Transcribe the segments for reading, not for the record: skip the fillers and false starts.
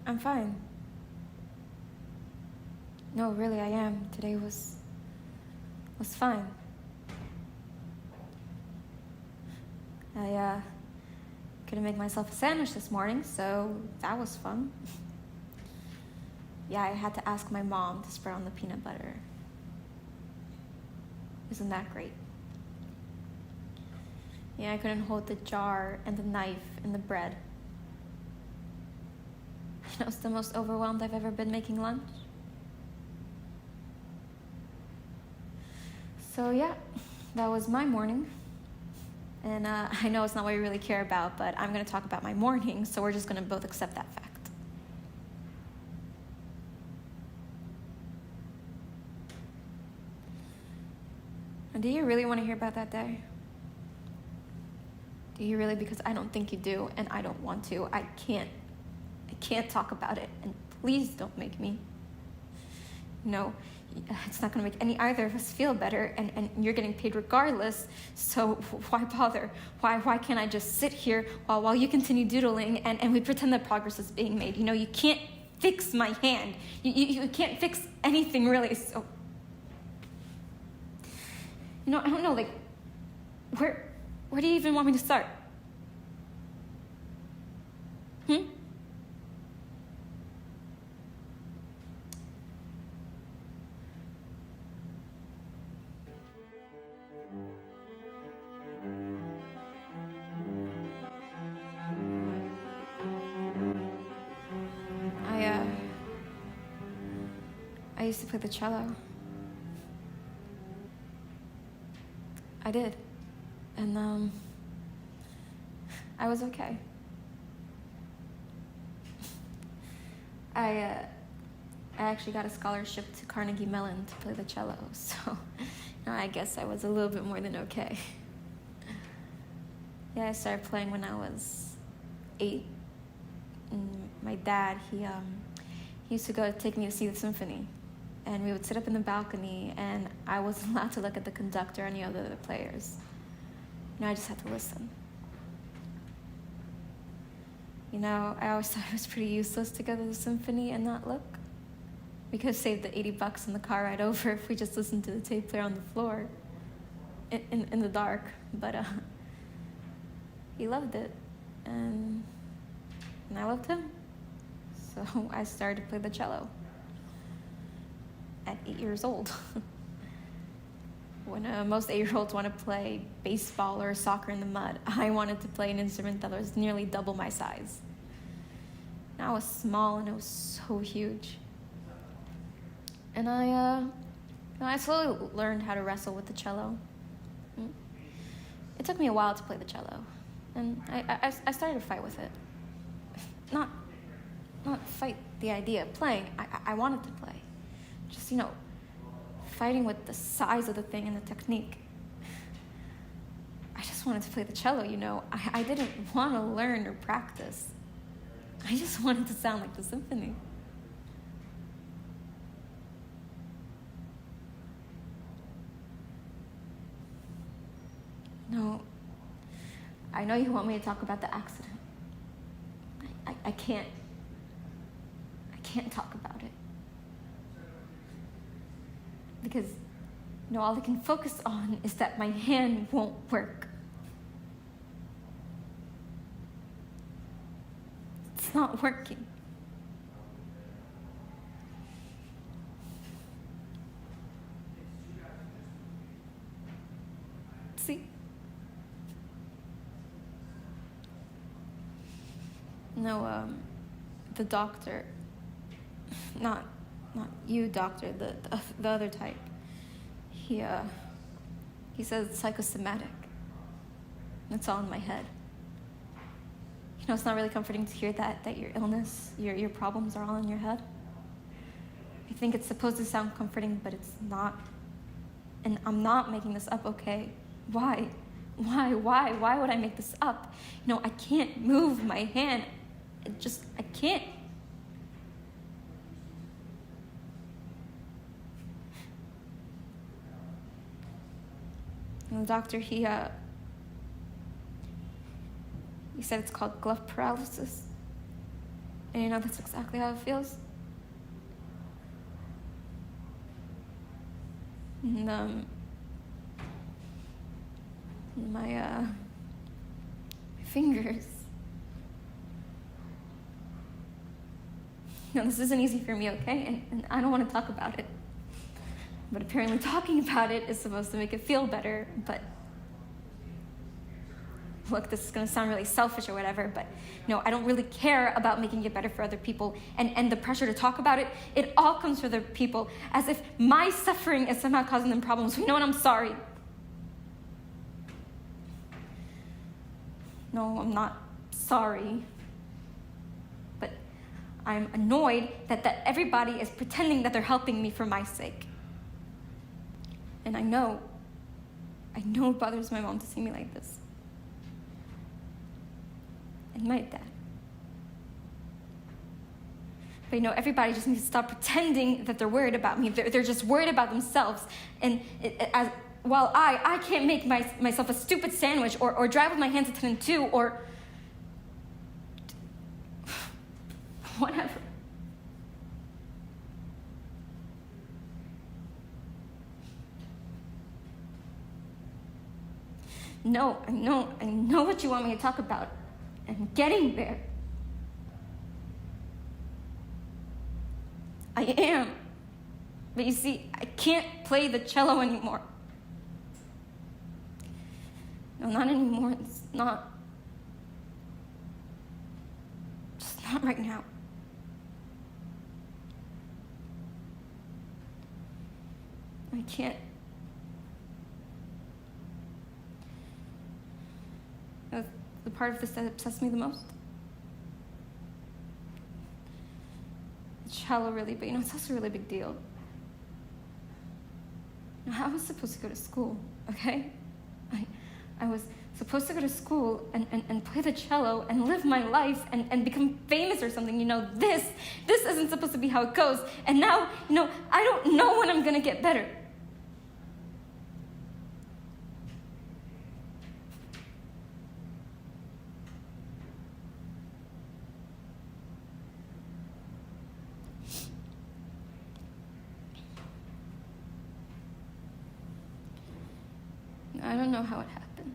I'm fine. No, really, I am. Today was fine. I couldn't make myself a sandwich this morning, so that was fun. Yeah, I had to ask my mom to spread on the peanut butter. Isn't that great? Yeah, I couldn't hold the jar and the knife and the bread. You know, it's the most overwhelmed I've ever been making lunch. So yeah, that was my morning. And I know it's not what you really care about, but I'm going to talk about my morning, so we're just going to both accept that fact. And do you really want to hear about that day? Do you really? Because I don't think you do, and I don't want to. I can't talk about it, and please don't make me. No, it's not going to make either of us feel better, and you're getting paid regardless, so why bother? Why can't I just sit here while you continue doodling and we pretend that progress is being made? You know, you can't fix my hand. You can't fix anything, really, so... You know, I don't know, like, where do you even want me to start? I used to play the cello. I did. And, I was okay. I actually got a scholarship to Carnegie Mellon to play the cello, so I guess I was a little bit more than okay. Yeah, I started playing when I was 8. And my dad, he used to take me to see the symphony. And we would sit up in the balcony, and I wasn't allowed to look at the conductor or any other players. You know, I just had to listen. You know, I always thought it was pretty useless to go to the symphony and not look. We could have saved the $80 in the car ride over if we just listened to the tape player on the floor in the dark. But he loved it, and I loved him. So I started to play the cello at 8 years old. When most 8-year-olds want to play baseball or soccer in the mud, I wanted to play an instrument that was nearly double my size. And I was small, and it was so huge. And I slowly learned how to wrestle with the cello. It took me a while to play the cello, and I started to fight with it. Not fight the idea of playing. I wanted to play. Just, you know, fighting with the size of the thing and the technique. I just wanted to play the cello, you know. I didn't want to learn or practice. I just wanted to sound like the symphony. No, I know you want me to talk about the accident. I can't talk about it. Because, you know, all I can focus on is that my hand won't work. It's not working. See? No, the doctor, not you, doctor, the other type, he says it's psychosomatic. It's all in my head. You know, it's not really comforting to hear that your illness, your problems are all in your head. I think it's supposed to sound comforting, but it's not. And I'm not making this up, okay? Why? Why would I make this up? You know, I can't move my hand. I can't. And the doctor, he said it's called glove paralysis. And that's exactly how it feels. And my fingers. No, this isn't easy for me, okay? And I don't want to talk about it. But apparently talking about it is supposed to make it feel better, but look, this is going to sound really selfish or whatever, but I don't really care about making it better for other people. And the pressure to talk about it, it all comes from other people, as if my suffering is somehow causing them problems. You know what? I'm sorry. No, I'm not sorry. But I'm annoyed that everybody is pretending that they're helping me for my sake. And I know it bothers my mom to see me like this. And my dad. But everybody just needs to stop pretending that they're worried about me. They're just worried about themselves. And while I can't make myself a stupid sandwich or drive with my hands at 10 and 2 or whatever. No, I know what you want me to talk about. And getting there. I am. But you see, I can't play the cello anymore. No, not anymore. It's not. Just not right now. I can't. That's the part of this that upsets me the most. It's shallow, really, but it's also a really big deal. I was supposed to go to school, okay? I was supposed to go to school and play the cello and live my life and become famous or something. This isn't supposed to be how it goes. And now, I don't know when I'm gonna get better. I don't know how it happened.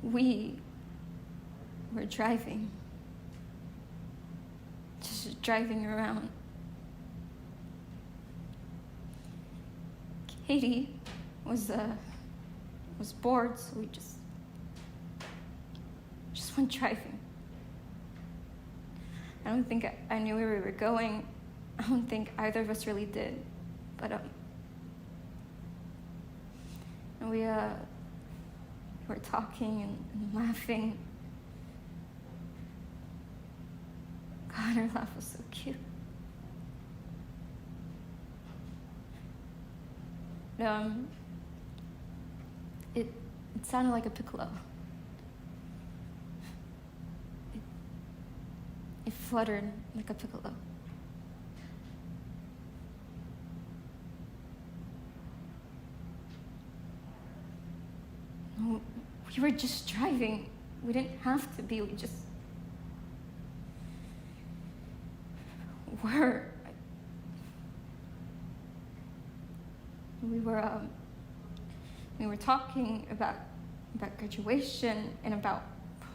We were driving. Just driving around. Katie was bored, so we just went driving. I don't think I knew where we were going. I don't think either of us really did. But and we were talking and laughing. God, her laugh was so cute. It sounded like a piccolo. It fluttered like a piccolo. No, we were just driving. We didn't have to be. We just were. We were talking about graduation and about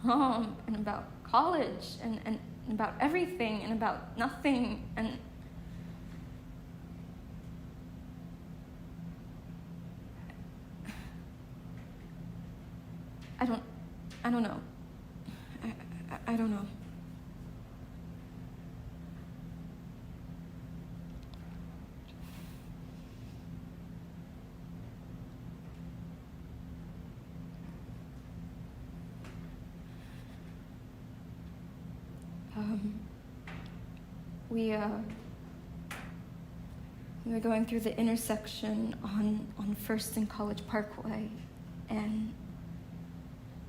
prom and about college and about everything and about nothing and I don't know. I don't know. We were going through the intersection on First and College Parkway, and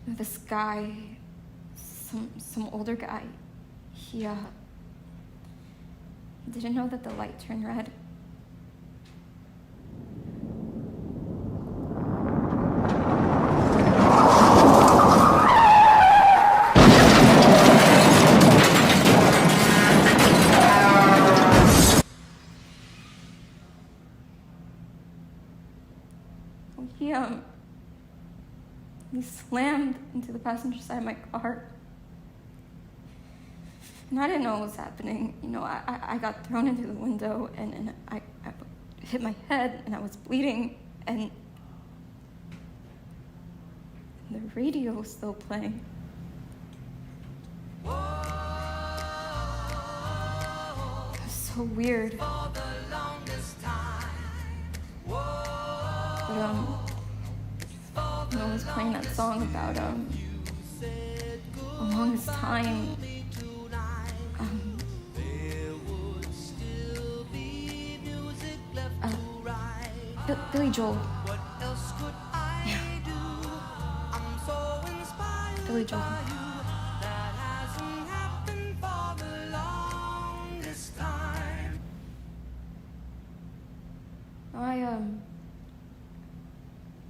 this guy, some older guy, he didn't know that the light turned red. he slammed into the passenger side of my car. And I didn't know what was happening. I got thrown into the window, and I hit my head, and I was bleeding, and the radio was still playing. It was so weird. But it was playing that song about the longest time. Billy Joel. Yeah. Billy Joel.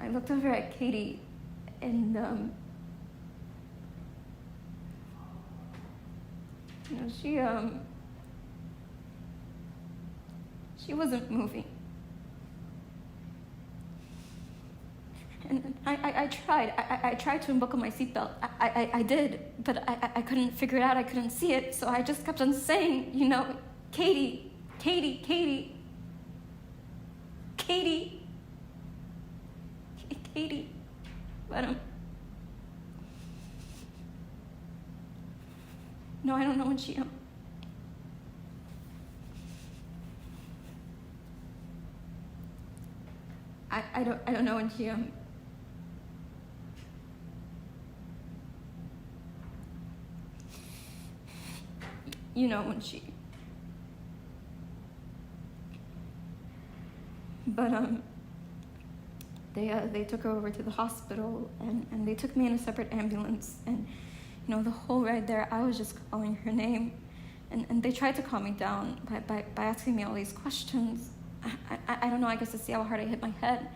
I looked over at Katie, and she wasn't moving. And I tried. I tried to unbuckle my seatbelt. I did, but I couldn't figure it out. I couldn't see it, so I just kept on saying, Katie, Katie, Katie, Katie, Katie. But no, I don't know when she I don't know when she when she. But they took her over to the hospital, and they took me in a separate ambulance, and the whole ride there I was just calling her name, and they tried to calm me down by asking me all these questions. I don't know, I guess to see how hard I hit my head.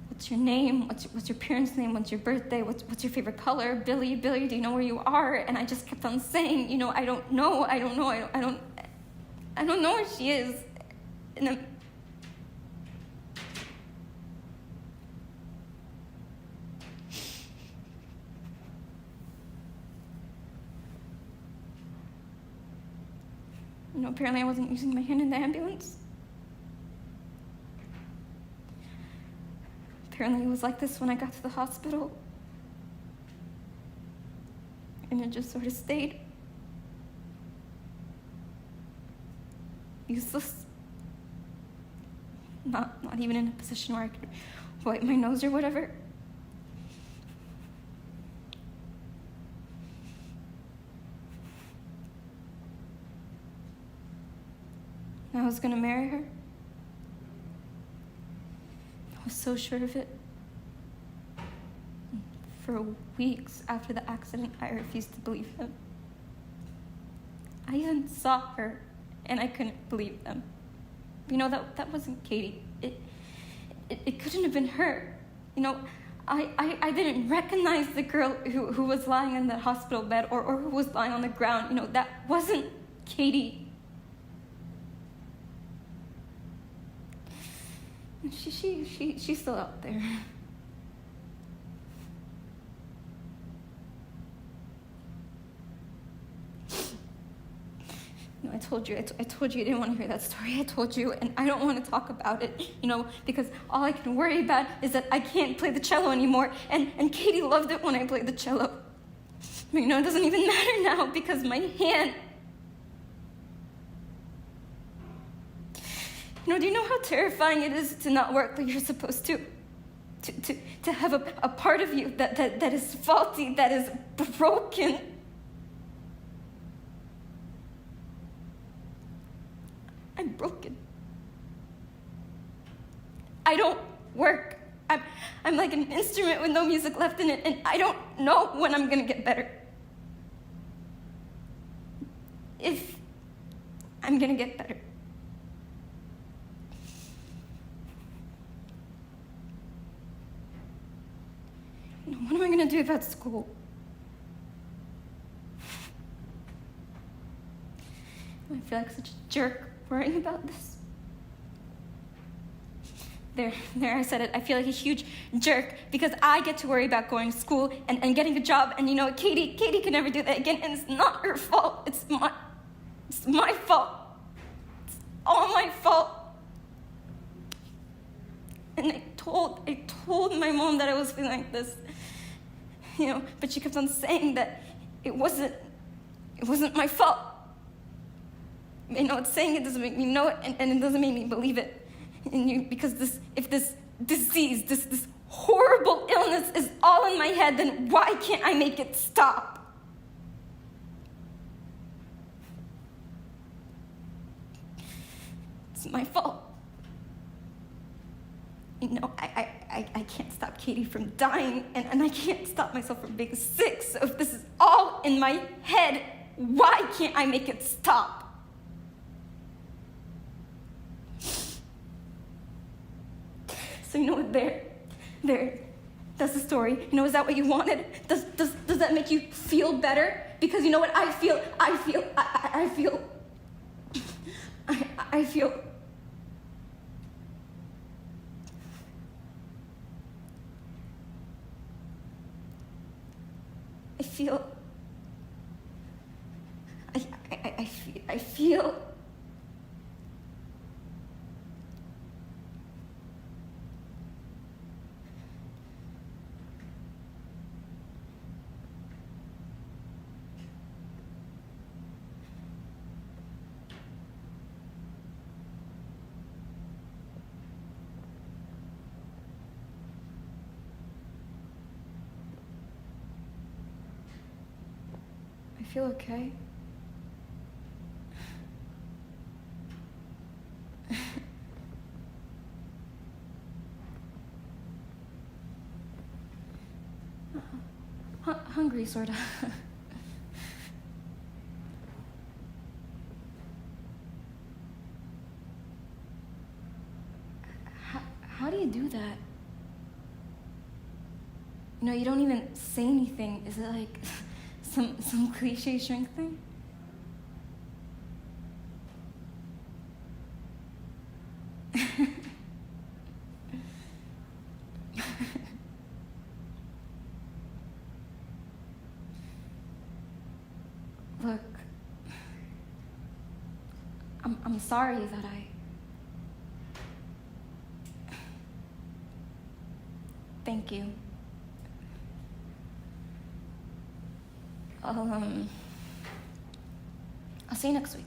What's your name? What's your parents' name? What's your birthday? What's your favorite color? Billy, do you know where you are? And I just kept on saying, I don't know, I don't know where she is. And apparently I wasn't using my hand in the ambulance. Apparently it was like this when I got to the hospital. And it just sort of stayed. Useless. Not even in a position where I could wipe my nose or whatever. I was gonna marry her. I was so sure of it. For weeks after the accident, I refused to believe him. I even saw her, and I couldn't believe them. That wasn't Katie. It couldn't have been her. I didn't recognize the girl who was lying in the hospital bed or who was lying on the ground. That wasn't Katie. She's still out there. I told you you didn't want to hear that story. I told you, and I don't want to talk about it, because all I can worry about is that I can't play the cello anymore, and Katie loved it when I played the cello. It doesn't even matter now because my hand. Do you know how terrifying it is to not work like you're supposed to? To have a part of you that is faulty, that is broken. I'm broken. I don't work. I'm like an instrument with no music left in it, and I don't know when I'm gonna get better. If I'm gonna get better. What am I gonna do about school? I feel like such a jerk worrying about this. There, I said it. I feel like a huge jerk because I get to worry about going to school and getting a job. And you know, Katie could never do that again. And it's not her fault. It's my fault. It's all my fault. And I told my mom that I was feeling like this. You know, but she kept on saying that it wasn't my fault. You know, it's saying it doesn't make me know it, and it doesn't make me believe it. And because if this disease, this horrible illness is all in my head, then why can't I make it stop? It's my fault. You know, I can't stop Katie from dying, and I can't stop myself from being sick. So if this is all in my head, why can't I make it stop? So you know what, there, that's the story. You know, is that what you wanted? Does that make you feel better? Because you know what, I feel okay. Hungry, sort of. How do you do that? You know, you don't even say anything. Is it like some cliche strength thing? Look, I'm sorry that Thank you. I'll see you next week.